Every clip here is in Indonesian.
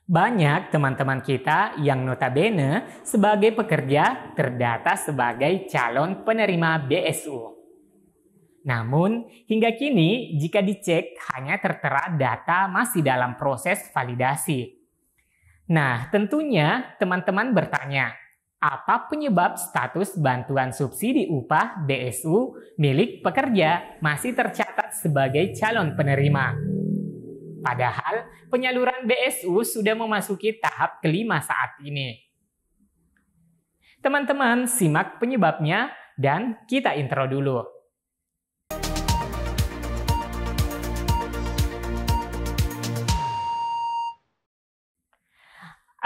Banyak teman-teman kita yang notabene sebagai pekerja terdata sebagai calon penerima BSU. Namun, hingga kini jika dicek hanya tertera data masih dalam proses validasi. Nah, tentunya teman-teman bertanya, apa penyebab status bantuan subsidi upah BSU milik pekerja masih tercatat sebagai calon penerima? Padahal penyaluran BSU sudah memasuki tahap kelima saat ini. Teman-teman, simak penyebabnya dan kita intro dulu.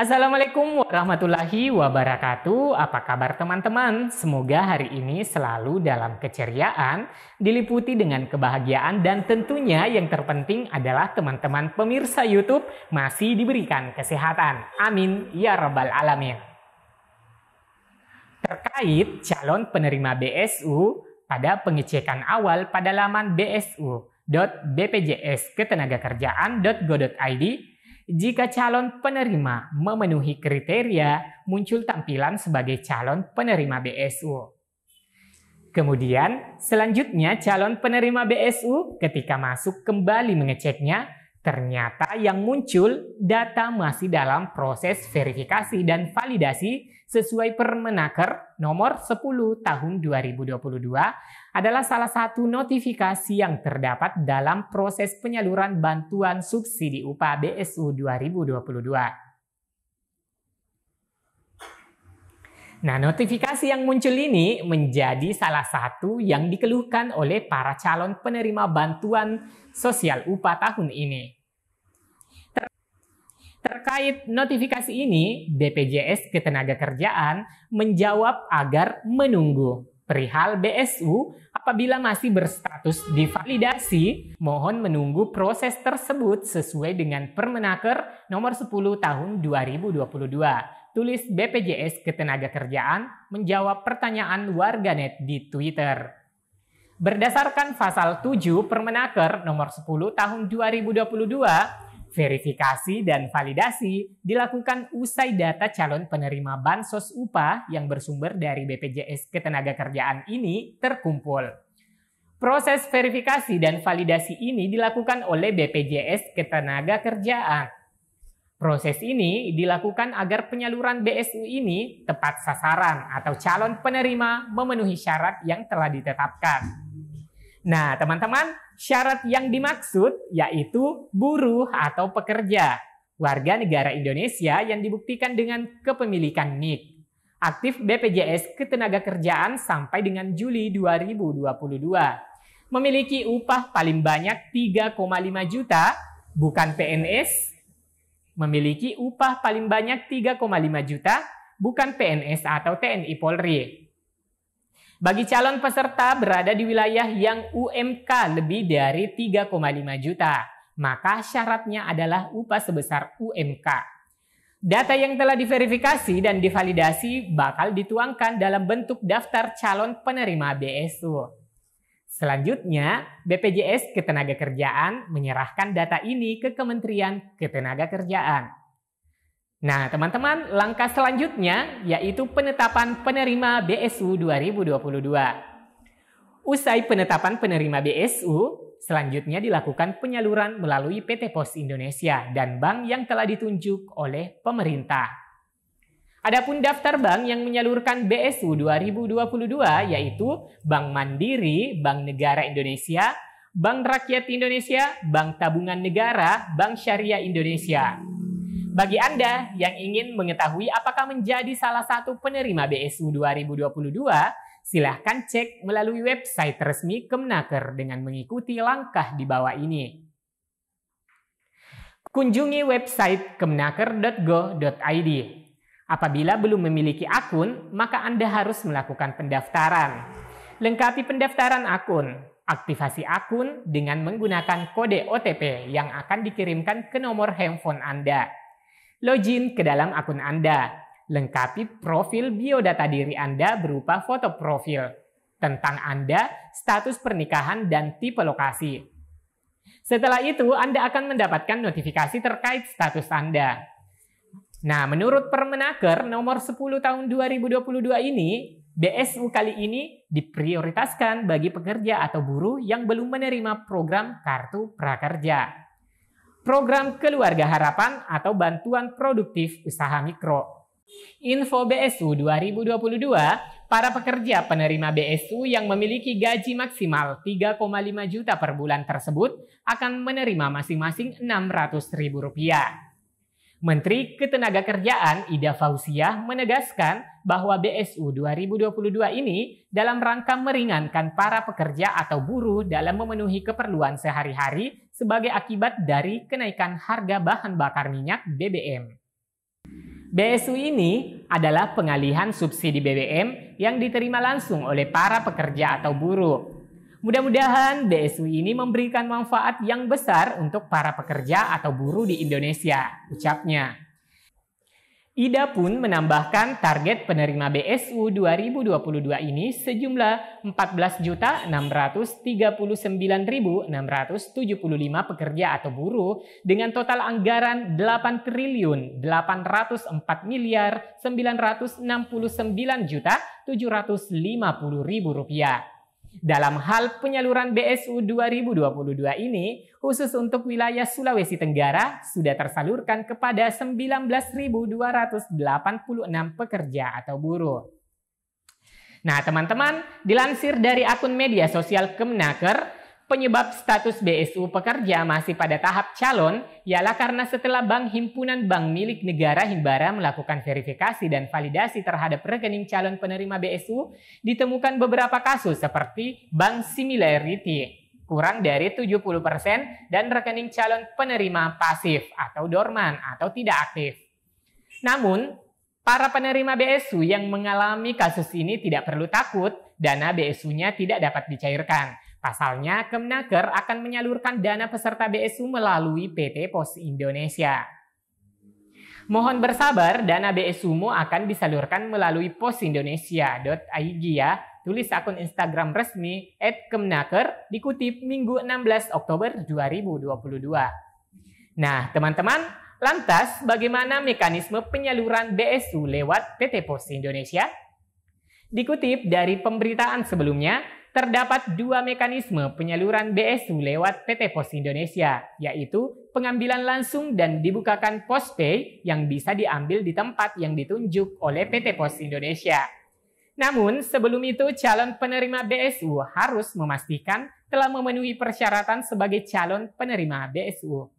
Assalamualaikum warahmatullahi wabarakatuh. Apa kabar teman-teman? Semoga hari ini selalu dalam keceriaan, diliputi dengan kebahagiaan, dan tentunya yang terpenting adalah teman-teman pemirsa YouTube masih diberikan kesehatan. Amin ya rabbal alamin. Terkait calon penerima BSU, pada pengecekan awal pada laman bsu.bpjsketenagakerjaan.go.id, jika calon penerima memenuhi kriteria, muncul tampilan sebagai calon penerima BSU. Kemudian, selanjutnya calon penerima BSU ketika masuk kembali mengeceknya, ternyata yang muncul data masih dalam proses verifikasi dan validasi sesuai Permenaker nomor 10 tahun 2022 adalah salah satu notifikasi yang terdapat dalam proses penyaluran bantuan subsidi upah BSU 2022. Nah, notifikasi yang muncul ini menjadi salah satu yang dikeluhkan oleh para calon penerima bantuan sosial upah tahun ini. Terkait notifikasi ini, BPJS Ketenagakerjaan menjawab agar menunggu perihal BSU apabila masih berstatus divalidasi, mohon menunggu proses tersebut sesuai dengan Permenaker nomor 10 tahun 2022. Tulis BPJS Ketenagakerjaan menjawab pertanyaan warganet di Twitter. Berdasarkan pasal 7 Permenaker nomor 10 tahun 2022, verifikasi dan validasi dilakukan usai data calon penerima bansos upah yang bersumber dari BPJS Ketenagakerjaan ini terkumpul. Proses verifikasi dan validasi ini dilakukan oleh BPJS Ketenagakerjaan. Proses ini dilakukan agar penyaluran BSU ini tepat sasaran atau calon penerima memenuhi syarat yang telah ditetapkan. Nah, teman-teman, syarat yang dimaksud yaitu buruh atau pekerja, warga negara Indonesia yang dibuktikan dengan kepemilikan NIK, aktif BPJS Ketenagakerjaan sampai dengan Juli 2022, memiliki upah paling banyak 3,5 juta, bukan PNS, memiliki upah paling banyak 3,5 juta, bukan PNS atau TNI Polri. Bagi calon peserta berada di wilayah yang UMK lebih dari 3,5 juta, maka syaratnya adalah upah sebesar UMK. Data yang telah diverifikasi dan divalidasi bakal dituangkan dalam bentuk daftar calon penerima BSU. Selanjutnya, BPJS Ketenagakerjaan menyerahkan data ini ke Kementerian Ketenagakerjaan. Nah, teman-teman, langkah selanjutnya yaitu penetapan penerima BSU 2022. Usai penetapan penerima BSU, selanjutnya dilakukan penyaluran melalui PT Pos Indonesia dan bank yang telah ditunjuk oleh pemerintah. Adapun daftar bank yang menyalurkan BSU 2022 yaitu Bank Mandiri, Bank Negara Indonesia, Bank Rakyat Indonesia, Bank Tabungan Negara, Bank Syariah Indonesia. Bagi Anda yang ingin mengetahui apakah menjadi salah satu penerima BSU 2022, silahkan cek melalui website resmi Kemenaker dengan mengikuti langkah di bawah ini. Kunjungi website kemenaker.go.id. Apabila belum memiliki akun, maka Anda harus melakukan pendaftaran. Lengkapi pendaftaran akun. Aktivasi akun dengan menggunakan kode OTP yang akan dikirimkan ke nomor handphone Anda. Login ke dalam akun Anda. Lengkapi profil biodata diri Anda berupa foto profil, tentang Anda, status pernikahan, dan tipe lokasi. Setelah itu, Anda akan mendapatkan notifikasi terkait status Anda. Nah, menurut Permenaker nomor 10 tahun 2022 ini, BSU kali ini diprioritaskan bagi pekerja atau buruh yang belum menerima program Kartu Prakerja, program Keluarga Harapan atau bantuan produktif usaha mikro. Info BSU 2022, para pekerja penerima BSU yang memiliki gaji maksimal 3,5 juta per bulan tersebut akan menerima masing-masing Rp600.000. Menteri Ketenagakerjaan Ida Fauziah menegaskan bahwa BSU 2022 ini dalam rangka meringankan para pekerja atau buruh dalam memenuhi keperluan sehari-hari sebagai akibat dari kenaikan harga bahan bakar minyak BBM. BSU ini adalah pengalihan subsidi BBM yang diterima langsung oleh para pekerja atau buruh. Mudah-mudahan BSU ini memberikan manfaat yang besar untuk para pekerja atau buruh di Indonesia, ucapnya. Ida pun menambahkan target penerima BSU 2022 ini sejumlah 14.639.675 pekerja atau buruh dengan total anggaran 8.804.969.750.000 rupiah. Dalam hal penyaluran BSU 2022 ini, khusus untuk wilayah Sulawesi Tenggara, sudah tersalurkan kepada 19.286 pekerja atau buruh. Nah, teman-teman, dilansir dari akun media sosial Kemenaker, penyebab status BSU pekerja masih pada tahap calon ialah karena setelah Bank Himpunan Bank Milik Negara Himbara melakukan verifikasi dan validasi terhadap rekening calon penerima BSU, ditemukan beberapa kasus seperti bank similarity, kurang dari 70%, dan rekening calon penerima pasif atau dorman atau tidak aktif. Namun, para penerima BSU yang mengalami kasus ini tidak perlu takut, dana BSU-nya tidak dapat dicairkan. Pasalnya, Kemenaker akan menyalurkan dana peserta BSU melalui PT Pos Indonesia. Mohon bersabar, dana BSU-mu akan disalurkan melalui posindonesia.id ya. Tulis akun Instagram resmi @kemenaker, dikutip Minggu 16 Oktober 2022. Nah, teman-teman, lantas bagaimana mekanisme penyaluran BSU lewat PT Pos Indonesia? Dikutip dari pemberitaan sebelumnya, terdapat dua mekanisme penyaluran BSU lewat PT Pos Indonesia, yaitu pengambilan langsung dan dibukakan PosPay yang bisa diambil di tempat yang ditunjuk oleh PT Pos Indonesia. Namun, sebelum itu calon penerima BSU harus memastikan telah memenuhi persyaratan sebagai calon penerima BSU.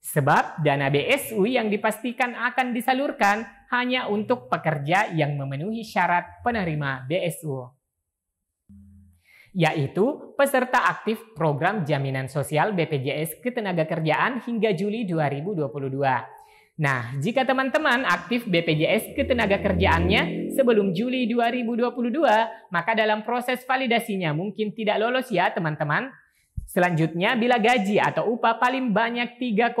Sebab dana BSU yang dipastikan akan disalurkan hanya untuk pekerja yang memenuhi syarat penerima BSU, yaitu peserta aktif program jaminan sosial BPJS Ketenagakerjaan hingga Juli 2022. Nah, jika teman-teman aktif BPJS Ketenagakerjaannya sebelum Juli 2022, maka dalam proses validasinya mungkin tidak lolos ya teman-teman. Selanjutnya, bila gaji atau upah paling banyak 3,5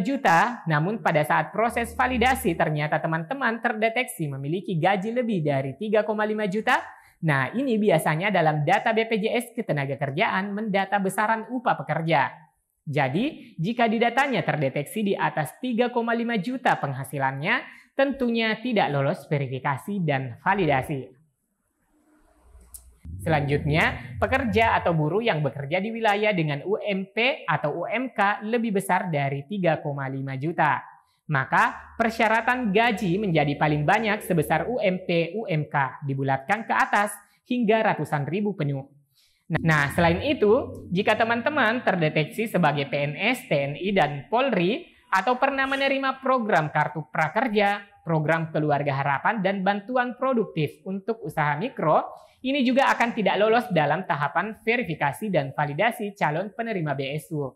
juta, namun pada saat proses validasi ternyata teman-teman terdeteksi memiliki gaji lebih dari 3,5 juta, nah, ini biasanya dalam data BPJS Ketenagakerjaan mendata besaran upah pekerja. Jadi, jika di datanya terdeteksi di atas 3,5 juta penghasilannya, tentunya tidak lolos verifikasi dan validasi. Selanjutnya, pekerja atau buruh yang bekerja di wilayah dengan UMP atau UMK lebih besar dari 3,5 juta. Maka persyaratan gaji menjadi paling banyak sebesar UMP UMK dibulatkan ke atas hingga ratusan ribu penuh. Nah, selain itu, jika teman-teman terdeteksi sebagai PNS, TNI, dan Polri atau pernah menerima program Kartu Prakerja, program Keluarga Harapan, dan bantuan produktif untuk usaha mikro, ini juga akan tidak lolos dalam tahapan verifikasi dan validasi calon penerima BSU.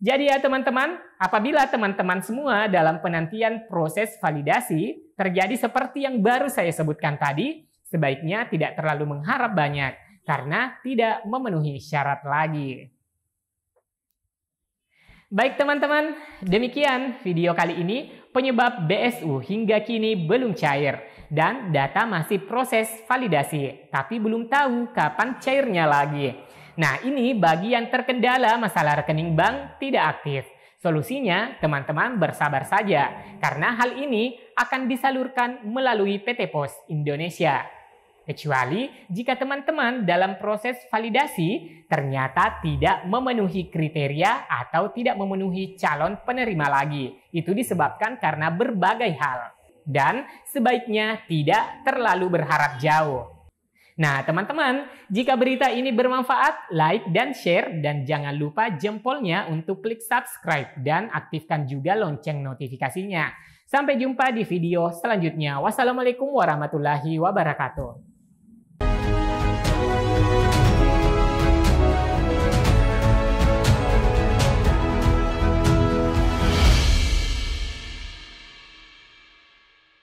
Jadi ya teman-teman, apabila teman-teman semua dalam penantian proses validasi terjadi seperti yang baru saya sebutkan tadi, sebaiknya tidak terlalu mengharap banyak karena tidak memenuhi syarat lagi. Baik teman-teman, demikian video kali ini penyebab BSU hingga kini belum cair dan data masih proses validasi, tapi belum tahu kapan cairnya lagi. Nah, ini bagi yang terkendala masalah rekening bank tidak aktif. Solusinya, teman-teman bersabar saja, karena hal ini akan disalurkan melalui PT POS Indonesia. Kecuali jika teman-teman dalam proses validasi ternyata tidak memenuhi kriteria atau tidak memenuhi calon penerima lagi. Itu disebabkan karena berbagai hal. Dan sebaiknya tidak terlalu berharap jauh. Nah, teman-teman, jika berita ini bermanfaat, like dan share, dan jangan lupa jempolnya untuk klik subscribe dan aktifkan juga lonceng notifikasinya. Sampai jumpa di video selanjutnya. Wassalamualaikum warahmatullahi wabarakatuh.